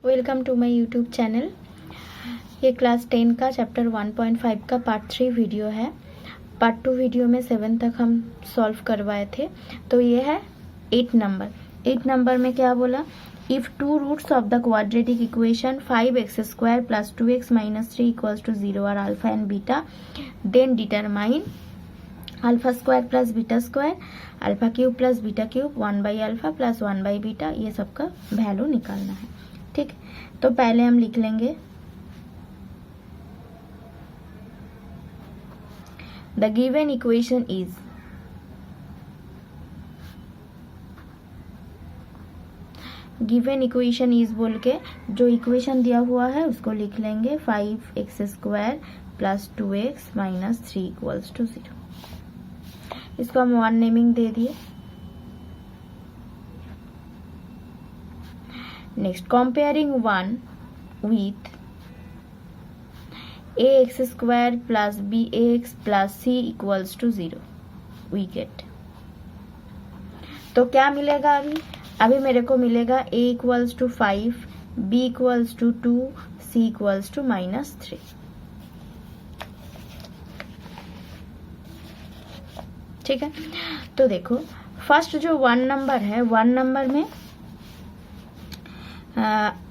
Welcome to my YouTube channel. ये class 10 का chapter 1.5 का पार्ट 3 वीडियो है। पार्ट 2 वीडियो में 7 तक हम सॉल्व करवाए थे। तो ये है 8 नंबर। 8 नंबर में क्या बोला, if two roots of the quadratic equation 5x² + 2x - 3 = 0 are alpha and beta, then determine α² + β² α³ + β³ 1/α + 1/β, ये सबका वैल्यू निकालना है। ठीक, तो पहले हम लिख लेंगे the given equation is, given equation is बोल के जो इक्वेशन दिया हुआ है उसको लिख लेंगे 5x² + 2x - 3 = 0। इसको हम 1 नेमिंग दे दिए। Next, comparing 1 with ax² + bx + c = 0 we get. तो क्या मिलेगा अभी मेरे को मिलेगा a = 5, b = 2, c = -3। ठीक है, तो देखो फर्स्ट जो 1 नंबर है, 1 नंबर में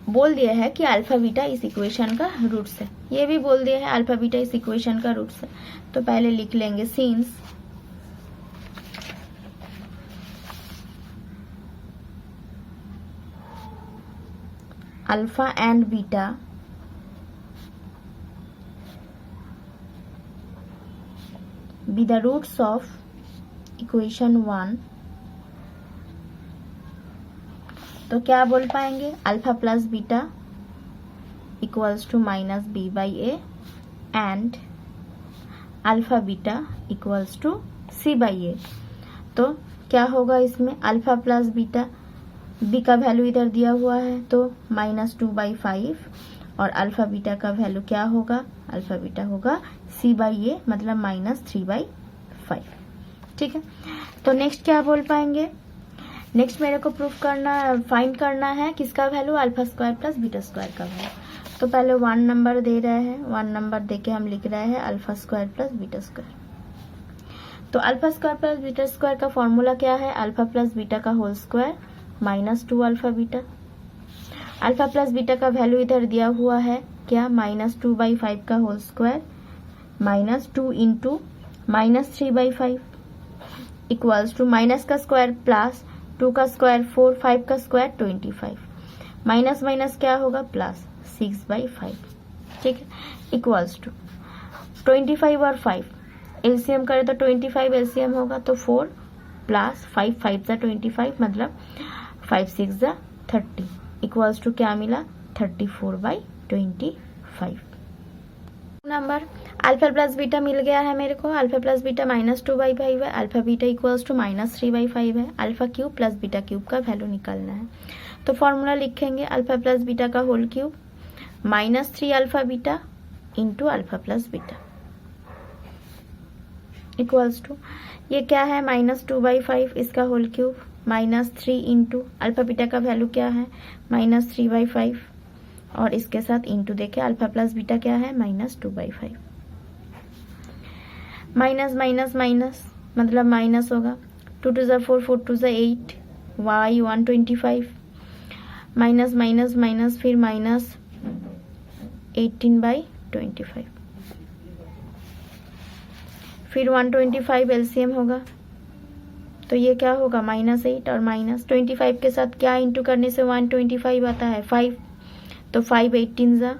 बोल दिया है कि अल्फा बीटा इस इक्वेशन का रूट्स है। ये भी बोल दिया है अल्फा बीटा इस इक्वेशन का रूट्स है। तो पहले लिख लेंगे since alpha and beta be the roots of equation 1, तो क्या बोल पाएंगे, alpha + beta = -b/a and alpha beta = c/a। तो क्या होगा इसमें, अल्फा + बीटा, b का वैल्यू इधर दिया हुआ है तो -2/5 और अल्फा बीटा का वैल्यू क्या होगा, अल्फा बीटा होगा c/a मतलब -3/5। ठीक है, तो नेक्स्ट क्या बोल पाएंगे, नेक्स्ट मेरे को प्रूफ करना, फाइंड करना है किसका वैल्यू, α² + β² का वैल्यू। तो पहले 1 नंबर दे रहे हैं, 1 नंबर दे के हम लिख रहे हैं α² + β²। तो α² + β² का फॉर्मूला क्या है, α + बीटा का whole square -2α beta. Alpha + beta का वैल्यू इधर दिया हुआ है क्या, -2/5 का whole square -2 × -3/5 equals to minus का स्क्वायर प्लस 2 का स्क्वायर 4, 5 का स्क्वायर 25, माइनस माइनस क्या होगा प्लस 6/5। ठीक है, इक्वल्स टू 25 और 5 एलसीएम करें तो 25 एलसीएम होगा तो 4 + 5, 5 × 25 मतलब 5 × 6 = 30 इक्वल्स टू क्या मिला 34/25। नंबर अल्फा + बीटा मिल गया है मेरे को, अल्फा + बीटा -2/5 है, अल्फा बीटा = -3/5 है, α³ + β³ का वैल्यू निकालना है। तो फॉर्मूला लिखेंगे अल्फा + बीटा का whole cube -3α beta into alpha + beta equals to, ये क्या है -2/5 इसका whole cube -3 into alpha beta का वैल्यू क्या है -3/5 और इसके साथ इंटू देखे अल्फा + बीटा क्या है -2/5, माइनस माइनस माइनस मतलब माइनस होगा 2 × 4, 4 × 8, y 125 माइनस माइनस माइनस फिर -18/25 फिर 125 एलसीएम होगा तो ये क्या होगा -8 और -25 के साथ क्या इंटू करने से 125 आता है 5, तो 5 × 18 =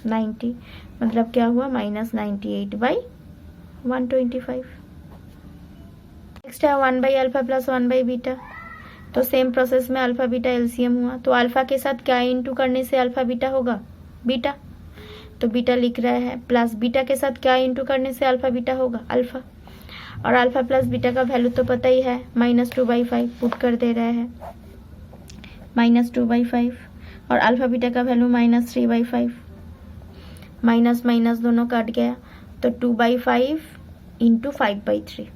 90 मतलब क्या हुआ -98/125। नेक्स्ट है 1/α + 1/β। तो सेम प्रोसेस में अल्फा बीटा एलसीएम हुआ तो अल्फा के साथ क्या इंटू करने से अल्फा बीटा होगा बीटा, तो बीटा लिख रहे हैं प्लस बीटा के साथ क्या इंटू करने से अल्फा बीटा होगा अल्फा, और अल्फा + बीटा का वैल्यू तो पता ही है -2/5 पुट कर दे रहे हैं -2/5 और अल्फा बीटा का वैल्यू -3/5, माइनस माइनस दोनों कट गया तो 2/5 इंटू 5/3,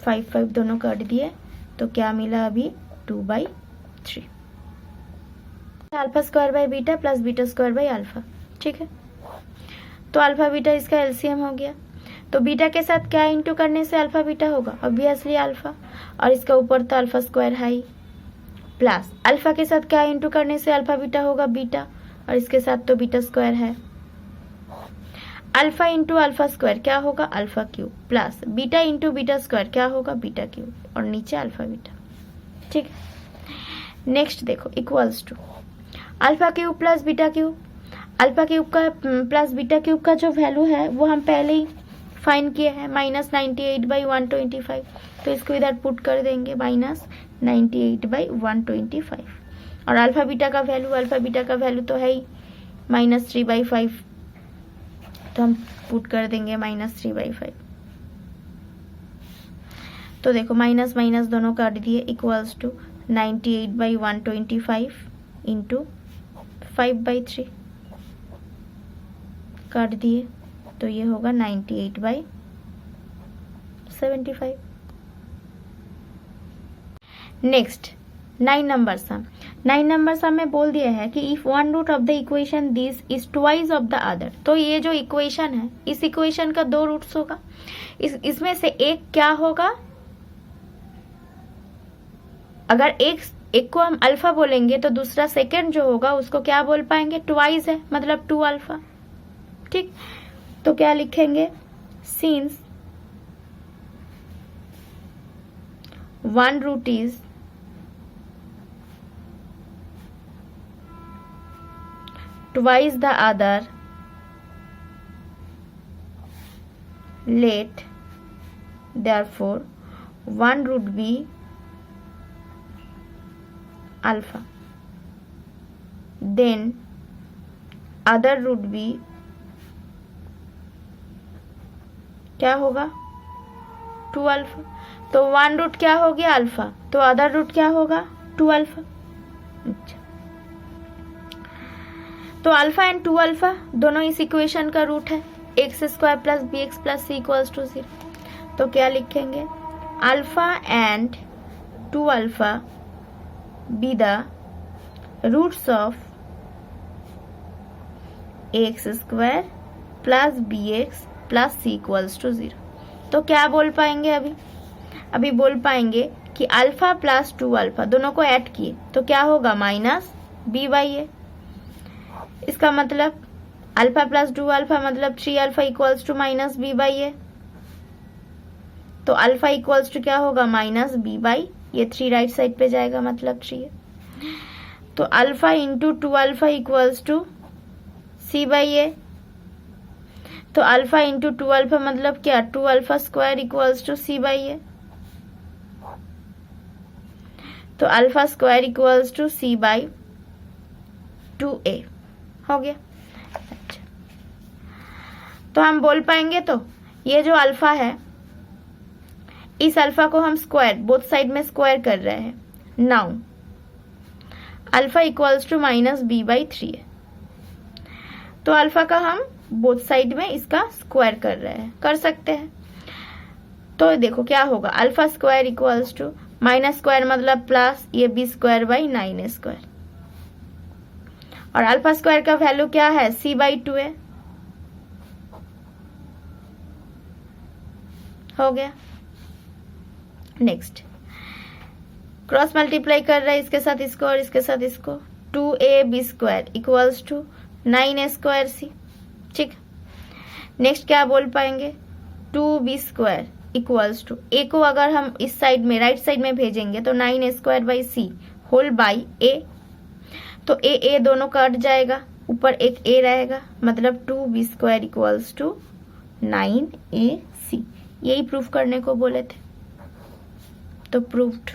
5 दोनों कट दिए तो क्या मिला अभी 2/3। Alpha square by beta plus beta square by alpha, ठीक है। तो अल्फा बीटा इसका एलसीएम हो गया। तो बीटा के साथ क्या इंटू करने से अल्फा बीटा होगा, ऑब्वियसली अल्फा, और इसका ऊपर तो अल्फा स्क्वायर है ही, प्लस अल्फा के साथ क्या इंटू करने से अल्फा बीटा होगा, बीटा, और इसके साथ तो बीटा स्क्वायर है। अल्फा इंटू अल्फा स्क्वायर क्या होगा, alpha cube, plus beta into beta square क्या होगा, बीटा क्यूब, और नीचे अल्फा बीटा, ठीक है। नेक्स्ट देखो, equals to alpha cube plus beta cube. Alpha cube का प्लस बीटा क्यूब का जो वैल्यू है वो हम पहले ही फाइंड किए हैं, -98/125। तो इसको इधर पुट कर देंगे, -98/125। और अल्फा बीटा का वैल्यू तो है ही -3/5, तो हम पुट कर देंगे -3/5। तो देखो माइनस माइनस दोनों काट दिए, इक्वल्स टू 98/125 इंटू 5/3 काट दिए, तो ये होगा 98/75। Next 9 number sum. 9 number sum में बोल दिया है कि if one root of the equation this is twice of the other. तो ये जो इक्वेशन है, इस इक्वेशन का 2 रूट्स होगा, इसमें से एक क्या होगा, अगर एक को हम अल्फा बोलेंगे तो दूसरा सेकंड जो होगा उसको क्या बोल पाएंगे, ट्वाइस है, मतलब 2 अल्फा, ठीक। तो क्या लिखेंगे, since one root is twice the other, let therefore one root be alpha, then other root be क्या होगा, 2 अल्फा। तो वन रूट क्या हो गया, अल्फा, तो अदर रूट क्या होगा, 2 अल्फा। अच्छा, तो अल्फा एंड 2 अल्फा दोनों इस इक्वेशन का रूट है, x² plus bx plus c equals to 0। तो क्या लिखेंगे, alpha and 2 alpha be the roots of x² plus bx plus c equals to 0। तो क्या बोल पाएंगे, अभी बोल पाएंगे कि अल्फा प्लस 2 अल्फा दोनों को ऐड किए तो क्या होगा, -b/a। इसका मतलब अल्फा प्लस 2 अल्फा मतलब 3 अल्फा इक्वल्स टू -b/a। तो अल्फा इक्वल्स टू क्या होगा, -b/, ये 3 राइट साइड पे जाएगा, मतलब 3 है। तो alpha into 2 alpha equals to c/a। तो अल्फा इंटू 2 अल्फा मतलब क्या, 2 alpha square equals to c/a। तो alpha square equals to c/2a हो गया। अच्छा, तो हम बोल पाएंगे, तो ये जो अल्फा है, इस अल्फा को हम स्क्वायर, बोथ साइड में स्क्वायर कर रहे हैं। Now alpha equals to -b/3 है, तो अल्फा का हम बोथ साइड में इसका स्क्वायर कर रहे हैं, कर सकते हैं। तो देखो क्या होगा, alpha square equals to minus square मतलब प्लस, ये b²/9a²। और अल्फा स्क्वायर का वैल्यू क्या है, c/2 है, हो गया। नेक्स्ट क्रॉस मल्टीप्लाई कर रहा है, इसके साथ इसको और इसके साथ इसको, 2ab² इक्वल्स टू 9a²c, ठीक। नेक्स्ट क्या बोल पाएंगे, 2b² इक्वल्स टू, a को अगर हम इस साइड में राइट साइड में भेजेंगे तो 9a² होल बाई a। तो a दोनों कट जाएगा, ऊपर एक a रहेगा, मतलब 2b² इक्वल्स टू 9ac। यही प्रूफ करने को बोले थे, तो प्रूव्ड।